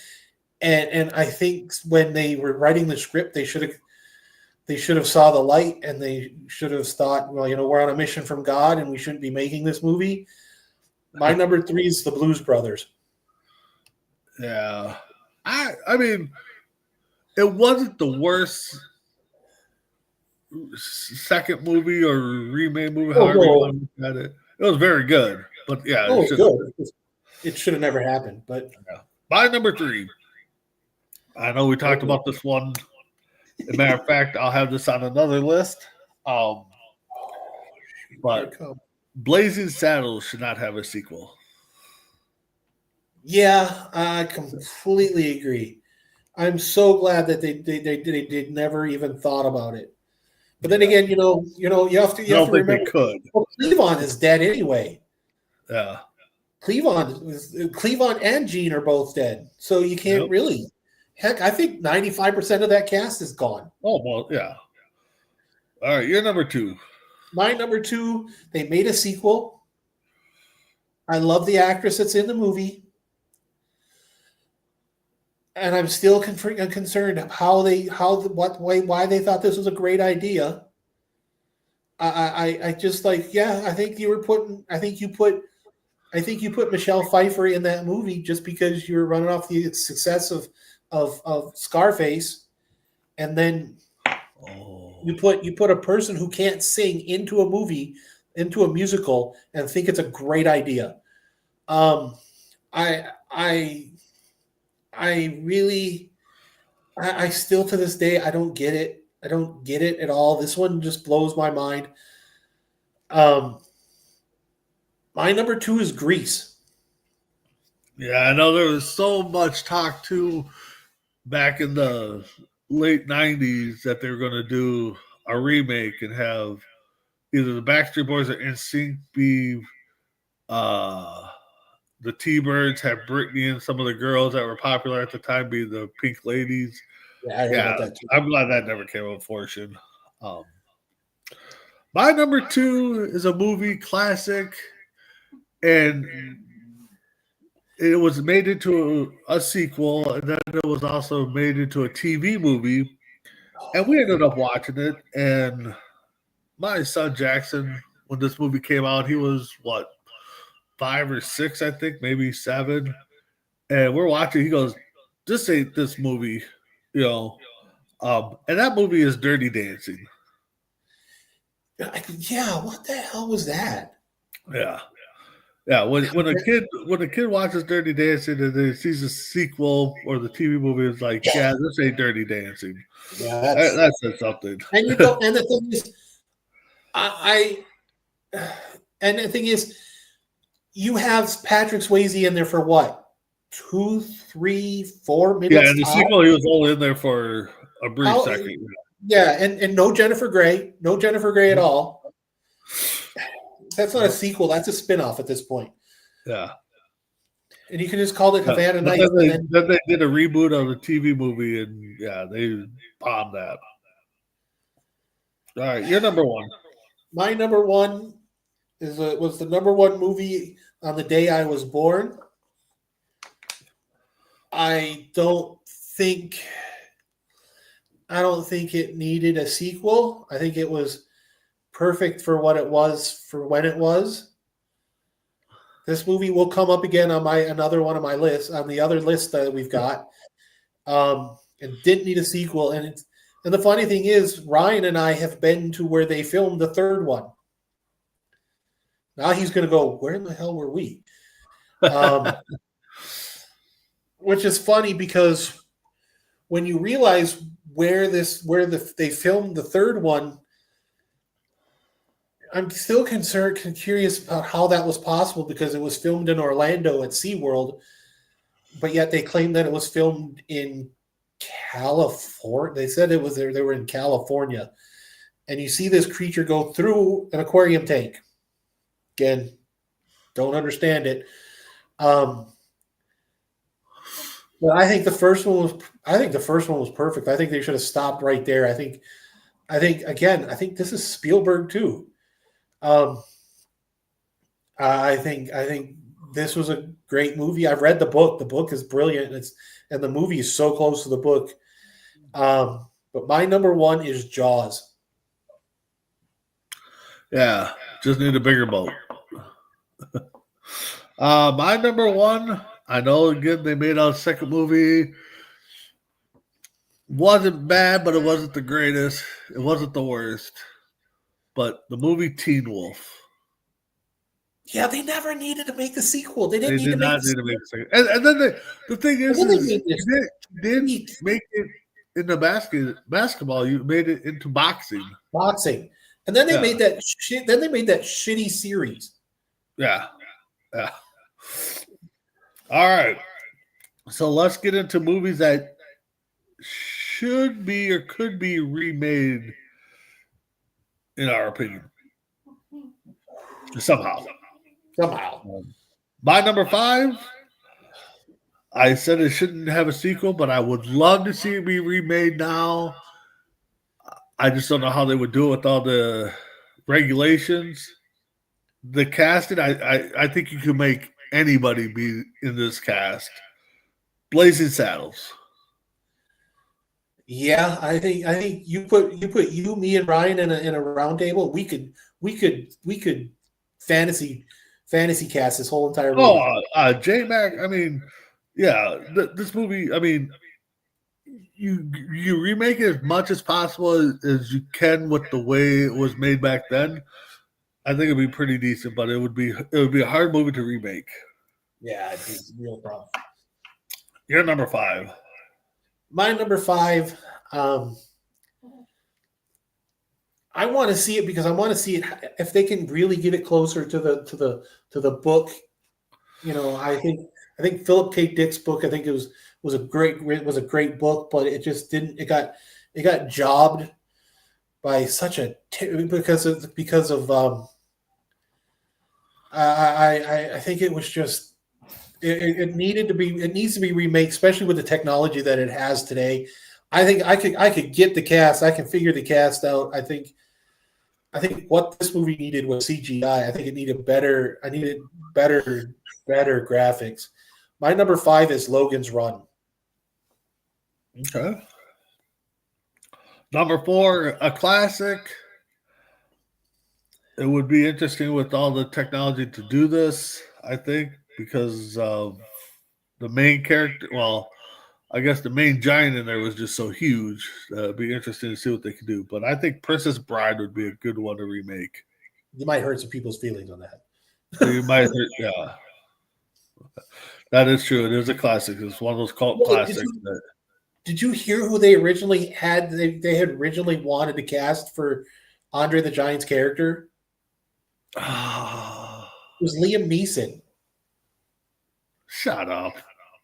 Speaker 3: And I think when they were writing the script, they should have saw the light, and they should have thought, well, we're on a mission from God, and we shouldn't be making this movie. My number 3 is the Blues Brothers.
Speaker 2: Yeah. I mean, it wasn't the worst second movie or remake movie, however you want to look at it. It was very good. But yeah,
Speaker 3: it was good. It should have never happened. But
Speaker 2: yeah. My number 3. I know we talked about this one. As a matter of fact, I'll have this on another list. But Blazing Saddles should not have a sequel.
Speaker 3: Yeah, I completely agree. I'm so glad that they never even thought about it. But then again, you have to remember.
Speaker 2: Could.
Speaker 3: Well, Cleavon is dead anyway.
Speaker 2: Yeah.
Speaker 3: Cleavon and Gene are both dead, so you can't really. Heck, I think 95% of that cast is gone.
Speaker 2: Oh well, yeah. All right, you're number 2.
Speaker 3: My number 2, they made a sequel. I love the actress that's in the movie. And I'm still concerned why they thought this was a great idea. I just I think you put Michelle Pfeiffer in that movie just because you were running off the success of Scarface, and then you put a person who can't sing into a movie, into a musical, and think it's a great idea. I still to this day, I don't get it. I don't get it at all. This one just blows my mind. My number 2 is Grease.
Speaker 2: Yeah, I know there was so much talk too back in the late 90s that they were going to do a remake and have either the Backstreet Boys or NSYNC be the T-Birds, have Britney and some of the girls that were popular at the time be the Pink Ladies.
Speaker 3: Yeah, I heard about that too.
Speaker 2: I'm glad that never came to fruition. My number 2 is a movie classic, and it was made into a sequel, and then it was also made into a TV movie. And we ended up watching it. And my son Jackson, when this movie came out, he was what, 5 or 6, I think, maybe 7. And we're watching. He goes, "This ain't this movie," you know. And that movie is Dirty Dancing.
Speaker 3: Yeah, what the hell was that?
Speaker 2: Yeah. Yeah, when a kid watches Dirty Dancing and then sees a sequel or the TV movie, it's like, yeah, this ain't Dirty Dancing.
Speaker 3: Yeah,
Speaker 2: That said something.
Speaker 3: And you don't. And the thing is, and the thing is, you have Patrick Swayze in there for what, 2, 3, 4 minutes?
Speaker 2: Yeah, in the sequel, he was only in there for a brief second.
Speaker 3: Yeah, and no Jennifer Grey, at all. That's not a sequel. That's a spinoff at this point.
Speaker 2: Yeah.
Speaker 3: And you can just call it Havana Nights.
Speaker 2: Then they did a reboot of the TV movie, and yeah, they bombed that. All right, you're number one.
Speaker 3: My number one was the number one movie on the day I was born. I don't think it needed a sequel. I think it was perfect for what it was, for when it was. This movie will come up again on another one of my lists, on the other list that we've got. It didn't need a sequel, and the funny thing is, Ryan and I have been to where they filmed the third one. Now he's going to go, where in the hell were we? Which is funny because when you realize where they filmed the third one, I'm still curious about how that was possible, because it was filmed in Orlando at SeaWorld, but yet they claimed that it was filmed in California. They said it was there. They were in California, and you see this creature go through an aquarium tank. Again, don't understand it. But I think the first one was perfect. I think they should have stopped right there. I think this is Spielberg too. I think this was a great movie. I've read the book. The book is brilliant. And the movie is so close to the book. But my number one is Jaws.
Speaker 2: Yeah, just need a bigger boat. My number one, I know again they made out a second movie. Wasn't bad, but it wasn't the greatest. It wasn't the worst. But the movie Teen Wolf.
Speaker 3: Yeah, they never needed to make the sequel. They did
Speaker 2: not need to make a second. And then the thing is you didn't make it in the basketball. You made it into boxing.
Speaker 3: And then they made that shit. Then they made that shitty series.
Speaker 2: Yeah. All right. So let's get into movies that should be or could be remade, in our opinion. Somehow. My number 5, I said it shouldn't have a sequel, but I would love to see it be remade now. I just don't know how they would do it with all the regulations. The casting, I think you can make anybody be in this cast. Blazing Saddles.
Speaker 3: Yeah, I think you put you, me, and Ryan in a round table. We could fantasy cast this whole entire movie.
Speaker 2: J-Mac. I mean, yeah, this movie. I mean, you remake it as much as possible as you can with the way it was made back then. I think it'd be pretty decent, but it would be a hard movie to remake.
Speaker 3: Yeah, it'd be a real problem.
Speaker 2: You're number 5.
Speaker 3: My number 5. I want to see it because I want to see it if they can really get it closer to the book. You know, I think Philip K. Dick's book. I think it was a great book, but it just didn't. It got jobbed by such a because of I think it was just it needs to be remade, especially with the technology that it has today. I think I could get the cast. I can figure the cast out. I think what this movie needed was CGI. I think it needed better graphics. My number 5 is Logan's Run.
Speaker 2: Okay. Number 4, a classic. It would be interesting with all the technology to do this, I think, because the main character, well, I guess the main giant in there was just so huge. It'd be interesting to see what they could do. But I think Princess Bride would be a good one to remake.
Speaker 3: You might hurt some people's feelings on that.
Speaker 2: So you might, yeah. That is true. It is a classic. It's one of those cult classics.
Speaker 3: Did you hear who they originally had? They had originally wanted to cast for Andre the Giant's character? It was Liam Neeson.
Speaker 2: Shut up.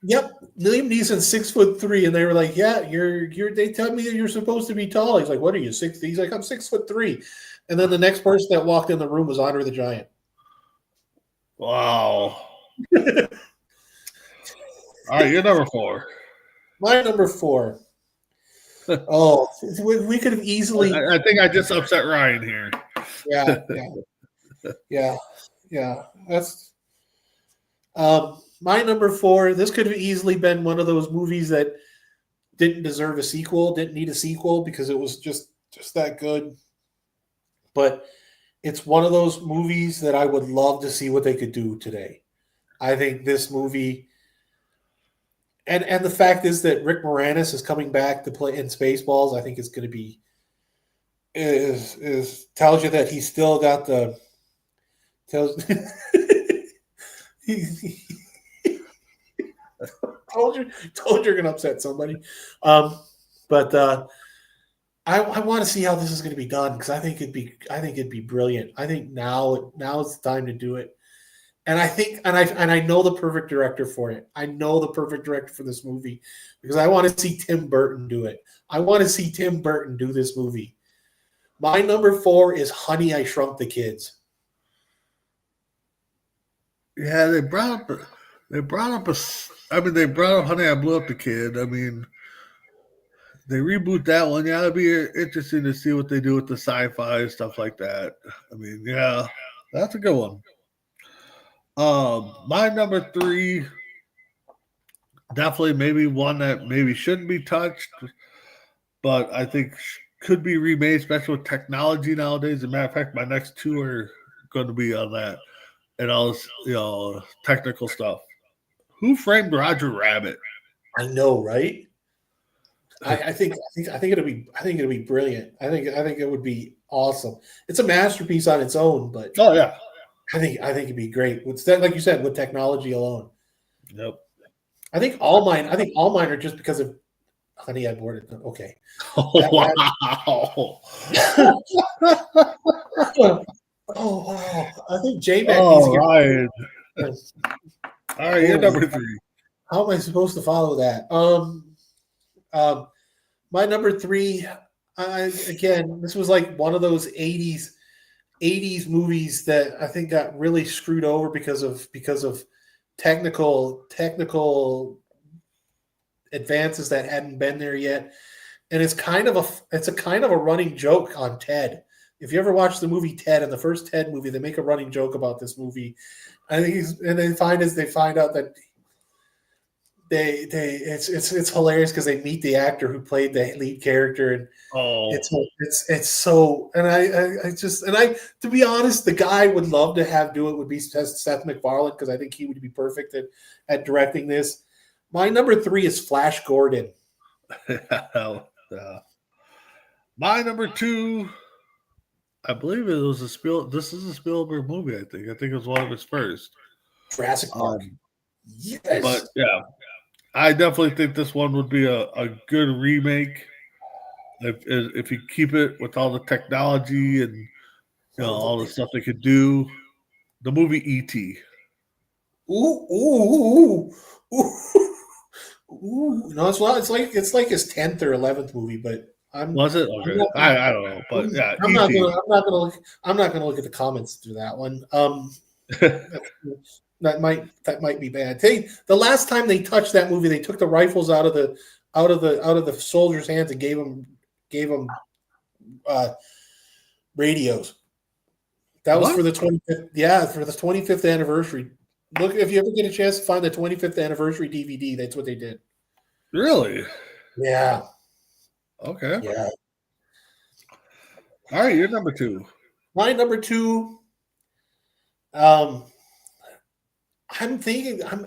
Speaker 3: Yep, Liam Neeson, 6'3", and they were like, "Yeah, you're." They tell me that you're supposed to be tall. He's like, "What are you, 6?" He's like, "I'm 6'3", and then the next person that walked in the room was Andre the Giant.
Speaker 2: Wow. All right, you're number 4.
Speaker 3: My number 4. Oh, we could have easily.
Speaker 2: I think I just upset Ryan here.
Speaker 3: Yeah. That's my number 4. This could have easily been one of those movies that didn't deserve a sequel, didn't need a sequel because it was just that good. But it's one of those movies that I would love to see what they could do today. I think this movie, and the fact is that Rick Moranis is coming back to play in Spaceballs. I think it's going to be is tells you that he's still got the tells. told you're going to upset somebody, but I want to see how this is going to be done because I think it'd be brilliant. I think now is the time to do it, and I think I know the perfect director for it. I know the perfect director for this movie because I want to see Tim Burton do it. I want to see Tim Burton do this movie. My number 4 is Honey, I Shrunk the Kids.
Speaker 2: Yeah, they brought up Honey, I Blew Up the Kid. I mean, they reboot that one. Yeah, it'd be interesting to see what they do with the sci-fi stuff like that. I mean, yeah, that's a good one. My number 3, definitely maybe one that maybe shouldn't be touched, but I think could be remade, especially with technology nowadays. As a matter of fact, my next 2 are going to be on that and all this, technical stuff. Who Framed Roger Rabbit?
Speaker 3: I know, right? I think it'll be brilliant. I think it would be awesome. It's a masterpiece on its own, but
Speaker 2: oh yeah,
Speaker 3: I think it'd be great. With like you said, with technology alone.
Speaker 2: Yep.
Speaker 3: I think all mine are just because of Honey, I Boarded Them. Okay.
Speaker 2: Oh, wow.
Speaker 3: Oh wow. I think J-Mac
Speaker 2: needs to Ryan. All right, you're number 3.
Speaker 3: How am I supposed to follow that? My number 3, again, this was like one of those 80s movies that I think got really screwed over because of technical advances that hadn't been there yet. And it's a kind of a running joke on Ted. If you ever watch the movie Ted, in the first Ted movie, they make a running joke about this movie. I think they find out that it's hilarious because they meet the actor who played the lead character, and it's so, and I to be honest, the guy I would love to have do it would be Seth MacFarlane because I think he would be perfect at directing this. My number 3 is Flash Gordon.
Speaker 2: My number 2, I believe it was this is a Spielberg movie. I think it was one of his first.
Speaker 3: Jurassic Park.
Speaker 2: Yes, but yeah, I definitely think this one would be a good remake if you keep it with all the technology and all the stuff they could do. The movie E.T.
Speaker 3: Ooh. No, it's not. It's like his 10th or 11th movie, but
Speaker 2: was it? Okay. I don't know, but yeah,
Speaker 3: I'm not gonna look at the comments through that one. That might be bad. The last time they touched that movie, they took the rifles out of the soldiers' hands and gave them radios. That was for the 25th. Yeah, for the 25th anniversary. Look, if you ever get a chance to find the 25th anniversary DVD, that's what they did.
Speaker 2: Really?
Speaker 3: Yeah.
Speaker 2: Okay.
Speaker 3: Yeah.
Speaker 2: All right, you're number 2.
Speaker 3: My number 2, I'm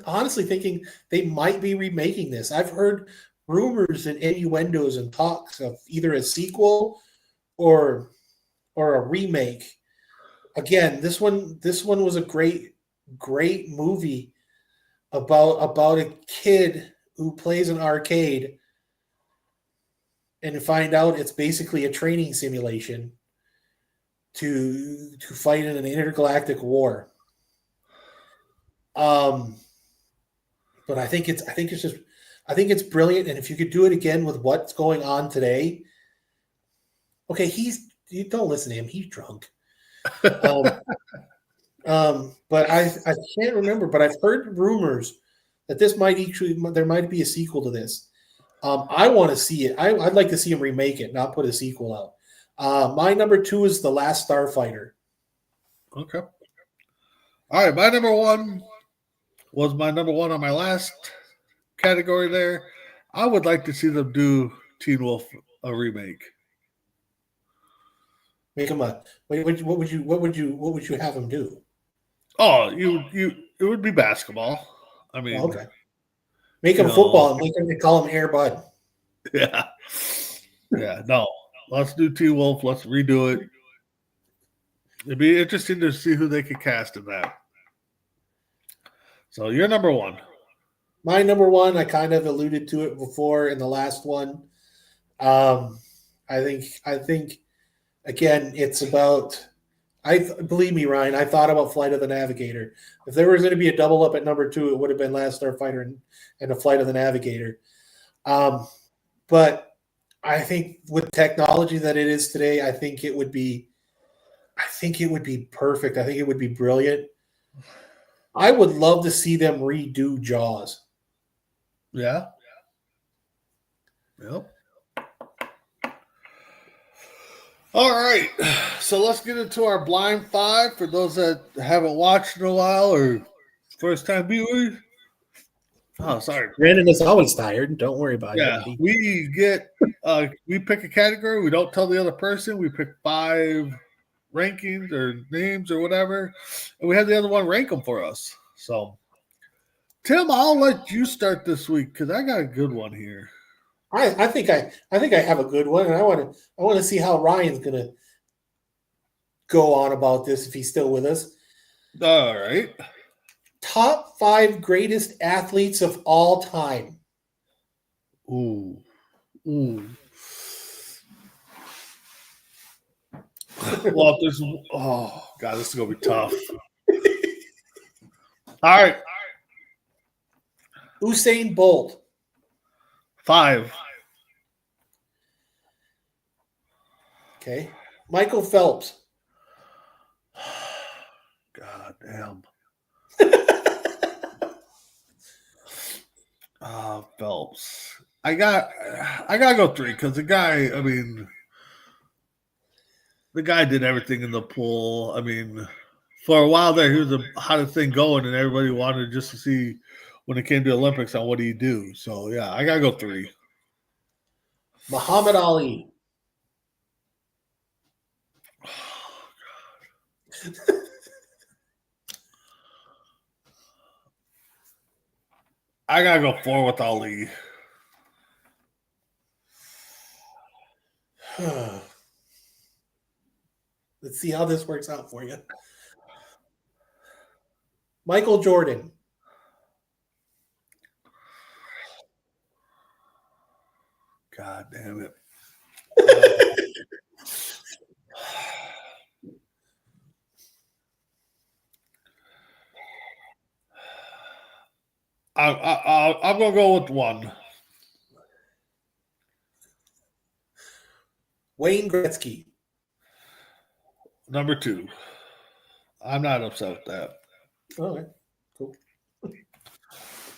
Speaker 3: honestly thinking they might be remaking this. I've heard rumors and innuendos and talks of either a sequel or a remake. Again, this one was a great movie about a kid who plays an arcade, and you find out it's basically a training simulation to fight in an intergalactic war. But I think it's brilliant, and if you could do it again with what's going on today, okay, you don't listen to him, he's drunk. But I can't remember, but I've heard rumors that there might be a sequel to this. I want to see it. I'd like to see him remake it, not put a sequel out. My number 2 is The Last Starfighter.
Speaker 2: Okay. All right, my number 1 was my number 1 on my last category there. I would like to see them do Teen Wolf a remake.
Speaker 3: Make him a wait. What would you have him do?
Speaker 2: Oh, it would be basketball. I mean,
Speaker 3: okay. Make him football and make him call him Air Bud.
Speaker 2: Yeah. Yeah, no. Let's do Teen Wolf. Let's redo it. It'd be interesting to see who they could cast in that. So you're number 1.
Speaker 3: My number 1, I kind of alluded to it before in the last one. I think again, it's about. Believe me, Ryan. I thought about Flight of the Navigator. If there was going to be a double up at number 2, it would have been Last Starfighter and a Flight of the Navigator. But I think with technology that it is today, I think it would be perfect. I think it would be brilliant. I would love to see them redo Jaws.
Speaker 2: Yeah. Yep. All right. So let's get into our blind 5 for those that haven't watched in a while or first time viewers. Oh, sorry.
Speaker 3: Brandon is always tired. Don't worry about it.
Speaker 2: Yeah. We get we pick a category. We don't tell the other person. We pick 5 rankings or names or whatever, and we have the other one rank them for us. So, Tim, I'll let you start this week because I got a good one here.
Speaker 3: I think I have a good one, and I want to see how Ryan's gonna go on about this if he's still with us.
Speaker 2: All right.
Speaker 3: Top 5 greatest athletes of all time.
Speaker 2: Ooh. Well, this is gonna be tough. All right.
Speaker 3: Usain Bolt.
Speaker 2: 5.
Speaker 3: Okay. Michael Phelps.
Speaker 2: God damn. Phelps. I gotta go 3 because the guy did everything in the pool. I mean, for a while there, he was the hottest thing going, and everybody wanted just to see when it came to Olympics on what he do. So yeah, I gotta go 3.
Speaker 3: Muhammad Ali.
Speaker 2: Oh, I gotta go 4 with Ali.
Speaker 3: Let's see how this works out for you. Michael Jordan.
Speaker 2: God damn it. I'm gonna go with 1.
Speaker 3: Wayne Gretzky.
Speaker 2: Number 2. I'm not upset with that.
Speaker 3: All right, cool.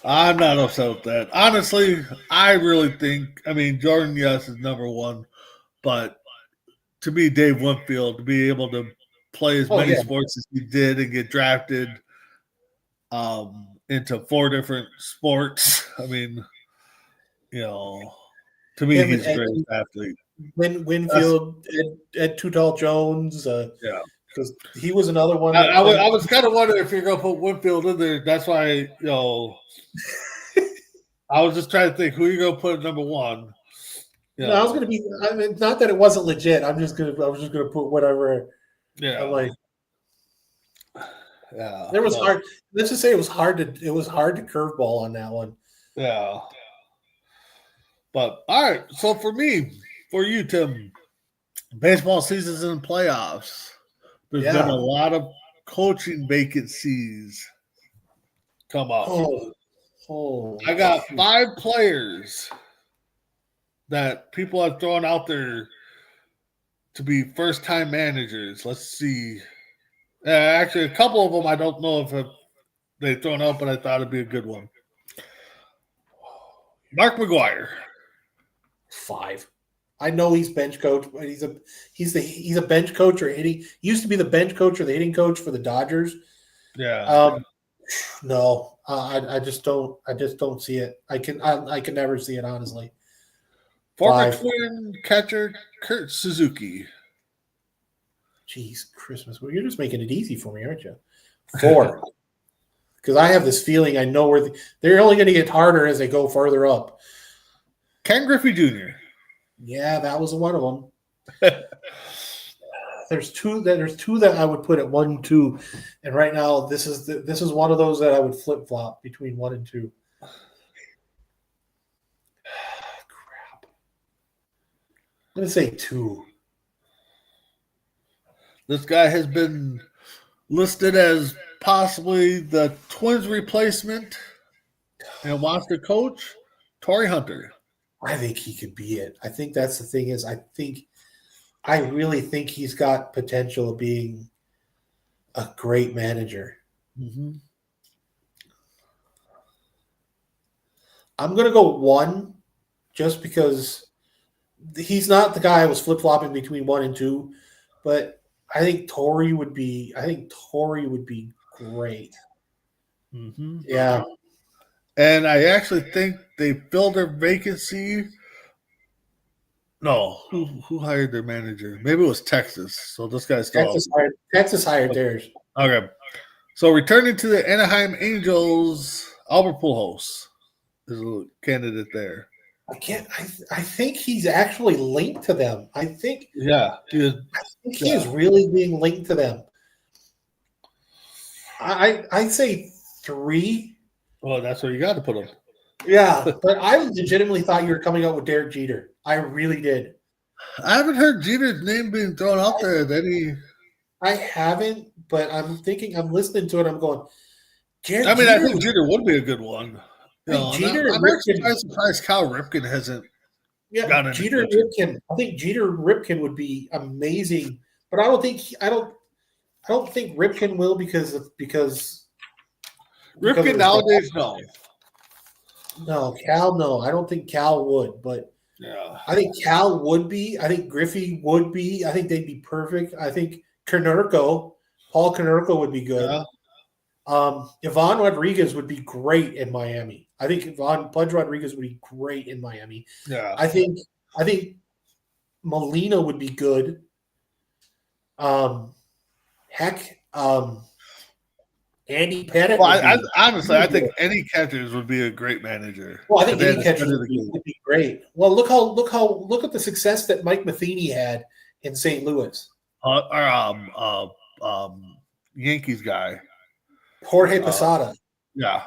Speaker 2: I'm not upset with that. Honestly, I really think, Jordan, yes, is number 1, but to me, Dave Winfield, to be able to play as many sports as he did and get drafted, into 4 different sports. I mean, to me, he's the greatest athlete.
Speaker 3: Winfield, Ed Too Tall Jones.
Speaker 2: Yeah.
Speaker 3: Because he was another one.
Speaker 2: I was kind of wondering if you're going to put Winfield in there. That's why, I was just trying to think who you're going to put at number 1.
Speaker 3: No, I was going to be. I mean, not that it wasn't legit. I was just going to put whatever.
Speaker 2: Yeah.
Speaker 3: I'm like,
Speaker 2: yeah.
Speaker 3: There was hard. Let's just say it was hard to curveball on that one.
Speaker 2: Yeah. But all right. So for you, Tim, baseball seasons and playoffs. There's been a lot of coaching vacancies come up. I got 5 players that people have thrown out there to be first-time managers. Let's see. Actually, a couple of them I don't know if they've thrown out, but I thought it'd be a good one. Mark McGwire.
Speaker 3: 5. I know he's bench coach, but he's a bench coach or hitting. He used to be the bench coach or the hitting coach for the Dodgers.
Speaker 2: Yeah.
Speaker 3: No, I just don't see it. I can never see it, honestly.
Speaker 2: Former Twin catcher Kurt Suzuki.
Speaker 3: Jeez, Christmas. Well, you're just making it easy for me, aren't you? 4. Because I have this feeling I know where they're only going to get harder as they go further up.
Speaker 2: Ken Griffey Jr.
Speaker 3: Yeah, that was one of them. There's two that I would put at 1, 2, and right now this is one of those that I would flip flop between 1 and 2. Crap. I'm gonna say 2.
Speaker 2: This guy has been listed as possibly the Twins replacement and wants to coach Torrey Hunter.
Speaker 3: I think he could be it. I think that's the thing is I really think he's got potential of being a great manager.
Speaker 2: Mm-hmm.
Speaker 3: I'm going to go 1 just because he's not the guy I was flip-flopping between 1 and 2, but I think Torrey would be great.
Speaker 2: Mm-hmm.
Speaker 3: Yeah.
Speaker 2: And I actually think they filled their vacancy. No, who hired their manager? Maybe it was Texas. So this guy's still
Speaker 3: Texas hired theirs.
Speaker 2: Okay. So returning to the Anaheim Angels, Albert Pujols is a candidate there.
Speaker 3: I think he's actually linked to them. I think
Speaker 2: he
Speaker 3: is really being linked to them. I'd say 3.
Speaker 2: Well, that's where you got to put him.
Speaker 3: Yeah, but I legitimately thought you were coming up with Derek Jeter. I really did.
Speaker 2: I haven't heard Jeter's name being thrown out there.
Speaker 3: I haven't, but I'm listening to it. I'm going,
Speaker 2: I think Jeter would be a good one. I'm actually surprised Cal Ripken hasn't gotten
Speaker 3: Jeter Ripken. I think Jeter Ripken would be amazing, but I don't think Ripken will because
Speaker 2: Ripken nowadays, no.
Speaker 3: No, Cal, no. I don't think Cal would, but I think Cal would be. I think Griffey would be. I think they'd be perfect. I think Paul Konerko would be good.
Speaker 2: Yeah.
Speaker 3: Ivan Rodriguez would be great in Miami. I think Pudge Rodriguez would be great in Miami.
Speaker 2: Yeah.
Speaker 3: I think Molina would be good. Andy Pettitte.
Speaker 2: Well, honestly, I think any catchers would be a great manager.
Speaker 3: Well, I think any catcher would be great. Well, look at the success that Mike Matheny had in St. Louis.
Speaker 2: Yankees guy,
Speaker 3: Jorge Posada.
Speaker 2: Yeah,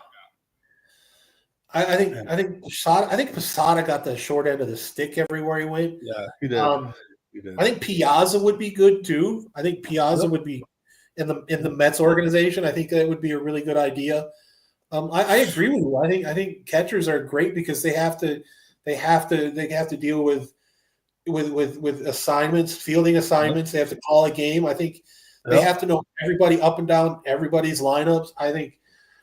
Speaker 3: I think Posada got the short end of the stick everywhere he went.
Speaker 2: Yeah, he did.
Speaker 3: I think Piazza would be good too. I think Piazza would be in the Mets organization. I think that would be a really good idea. I agree with you. I think catchers are great because they have to deal with assignments, fielding assignments. They have to call a game. I think they have to know everybody up and down everybody's lineups. I think.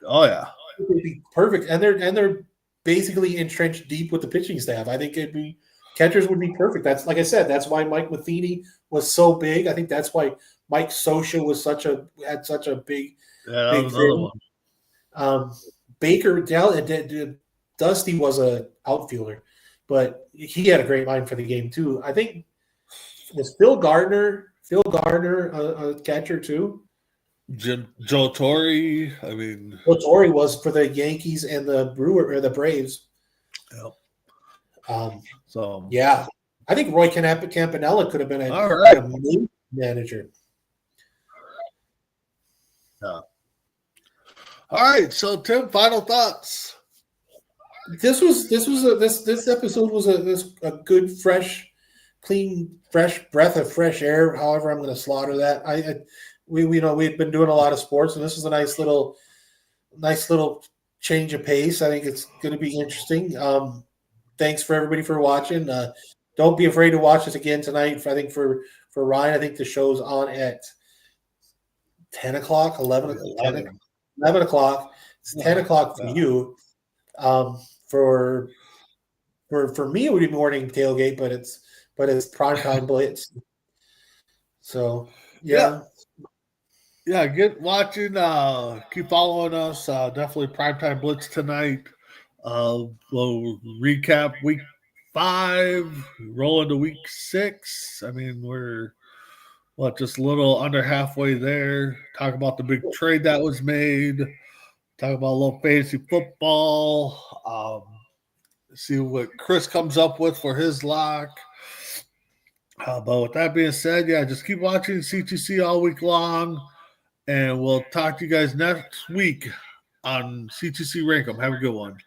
Speaker 2: Oh yeah,
Speaker 3: it'd be perfect, and they're basically entrenched deep with the pitching staff. I think catchers would be perfect. That's like I said. That's why Mike Matheny was so big. I think that's why Mike Scioscia had such a big
Speaker 2: thing.
Speaker 3: Baker, Dusty was a outfielder, but he had a great mind for the game too. I think was Phil Gardner a catcher too?
Speaker 2: Joe Torre. I mean,
Speaker 3: Well, Torre was for the Yankees and the Braves.
Speaker 2: Yep. So
Speaker 3: yeah, I think Roy Campanella could have been
Speaker 2: all right.
Speaker 3: a manager.
Speaker 2: Yeah. All right. So Tim, final thoughts.
Speaker 3: This episode was a good, fresh, clean, fresh breath of fresh air. However, I'm going to slaughter that. We've been doing a lot of sports, and this is a nice little change of pace. I think it's going to be interesting. Thanks for everybody for watching. Don't be afraid to watch us again tonight. I think for Ryan, I think the show's on at 10 o'clock, 11 o'clock. It's 10 o'clock for you. For me, it would be morning tailgate, but it's primetime blitz. So yeah.
Speaker 2: Get watching. Keep following us. Definitely primetime blitz tonight. We'll recap week 5, roll into week 6. I mean, we're just a little under halfway there. Talk about the big trade that was made. Talk about a little fantasy football. See what Chris comes up with for his lock. But with that being said, just keep watching C2C all week long. And we'll talk to you guys next week on C2C Rankem. Have a good one.